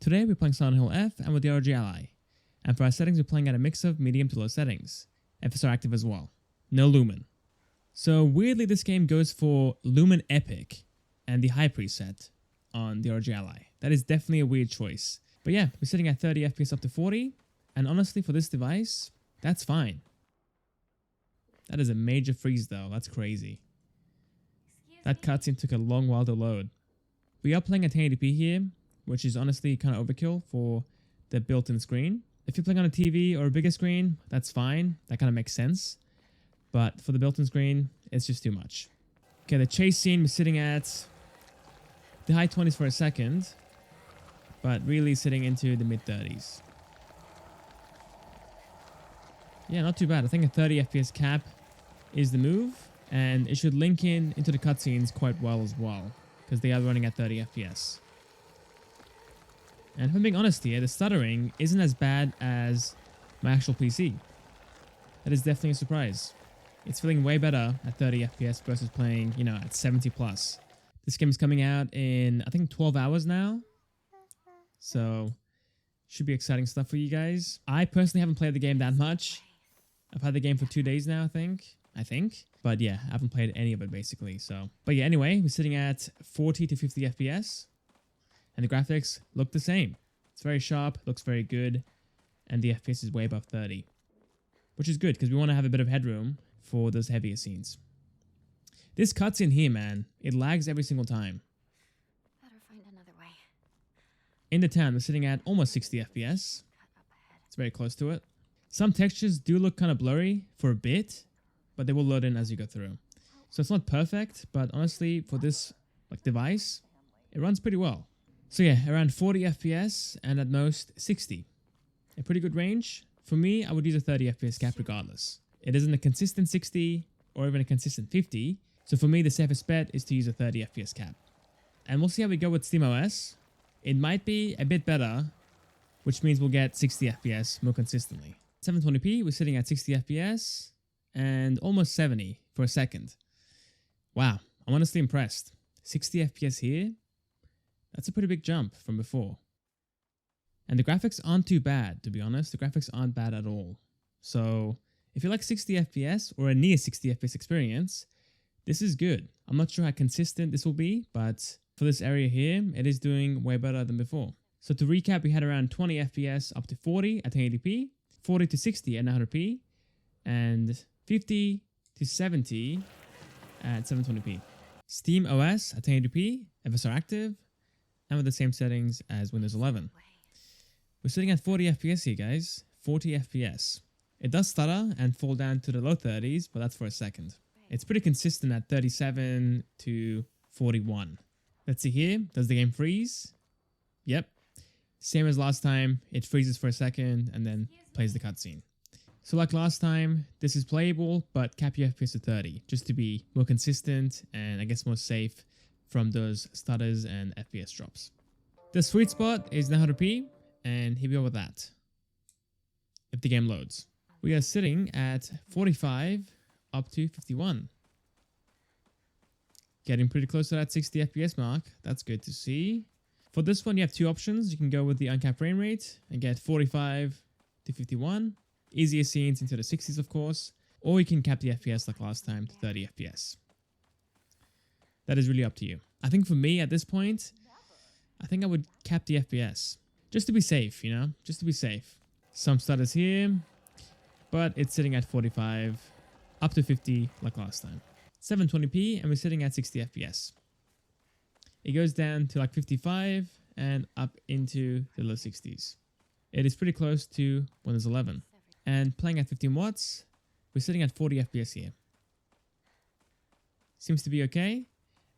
Today we're playing Silent Hill F and with the ROG Ally. And for our settings we're playing at a mix of medium to low settings. FSR active as well. No Lumen. So weirdly this game goes for Lumen Epic and the high preset on the ROG Ally. That is definitely a weird choice. But yeah, we're sitting at 30 FPS up to 40. And honestly for this device, that's fine. That is a major freeze though, that's crazy. That cutscene took a long while to load. We are playing at 1080p here, which is honestly kind of overkill for the built-in screen. If you're playing on a TV or a bigger screen, that's fine. That kind of makes sense. But for the built-in screen, it's just too much. Okay, the chase scene was sitting at the high 20s for a second, but really sitting into the mid-30s. Yeah, not too bad. I think a 30 FPS cap is the move, and it should link into the cutscenes quite well as well, because they are running at 30 FPS. And if I'm being honest here, the stuttering isn't as bad as my actual PC. That is definitely a surprise. It's feeling way better at 30 FPS versus playing, at 70 plus. This game is coming out in, I think, 12 hours now. So, should be exciting stuff for you guys. I personally haven't played the game that much. I've had the game for 2 days now, I think. But yeah, I haven't played any of it basically. But yeah, anyway, we're sitting at 40 to 50 FPS. And the graphics look the same. It's very sharp, looks very good. And the FPS is way above 30. Which is good, because we want to have a bit of headroom for those heavier scenes. This cutscene here, man, it lags every single time. Better find another way. In the town, we're sitting at almost 60 FPS. It's very close to it. Some textures do look kind of blurry for a bit, but they will load in as you go through. So it's not perfect, but honestly, for this device, it runs pretty well. So yeah, around 40 FPS and at most 60. A pretty good range. For me, I would use a 30 FPS cap regardless. It isn't a consistent 60 or even a consistent 50. So for me, the safest bet is to use a 30 FPS cap. And we'll see how we go with SteamOS. It might be a bit better, which means we'll get 60 FPS more consistently. 720p, we're sitting at 60 FPS and almost 70 for a second. Wow, I'm honestly impressed. 60 FPS here. That's a pretty big jump from before. And the graphics aren't too bad, to be honest. The graphics aren't bad at all. So if you like 60 FPS or a near 60 FPS experience, this is good. I'm not sure how consistent this will be, but for this area here, it is doing way better than before. So to recap, we had around 20 FPS up to 40 at 1080p, 40 to 60 at 900p, and 50 to 70 at 720p. SteamOS at 1080p, FSR active, and with the same settings as Windows 11. We're sitting at 40 FPS here, guys. 40 FPS. It does stutter and fall down to the low 30s, but that's for a second. It's pretty consistent at 37 to 41. Let's see here. Does the game freeze? Yep. Same as last time. It freezes for a second and then plays the cutscene. So like last time, this is playable, but cap your FPS to 30, just to be more consistent and I guess more safe from those stutters and FPS drops. The sweet spot is 900p, and here we go with that. If the game loads. We are sitting at 45 up to 51. Getting pretty close to that 60 FPS mark. That's good to see. For this one, you have two options. You can go with the uncapped frame rate and get 45 to 51. Easier scenes into the 60s, of course. Or you can cap the FPS like last time to 30 FPS. That is really up to you. I think for me at this point, I think I would cap the FPS. Just to be safe, just to be safe. Some stutters here, but it's sitting at 45 up to 50 like last time. 720p and we're sitting at 60 FPS. It goes down to like 55 and up into the low 60s. It is pretty close to Windows 11. And playing at 15 watts, we're sitting at 40 FPS here. Seems to be okay.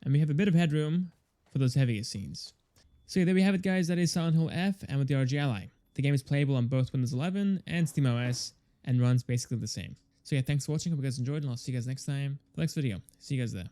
And we have a bit of headroom for those heavier scenes. So yeah, there we have it, guys. That is Silent Hill F and with the ROG Ally. The game is playable on both Windows 11 and SteamOS and runs basically the same. So yeah, thanks for watching. Hope you guys enjoyed and I'll see you guys next time. For the next video. See you guys there.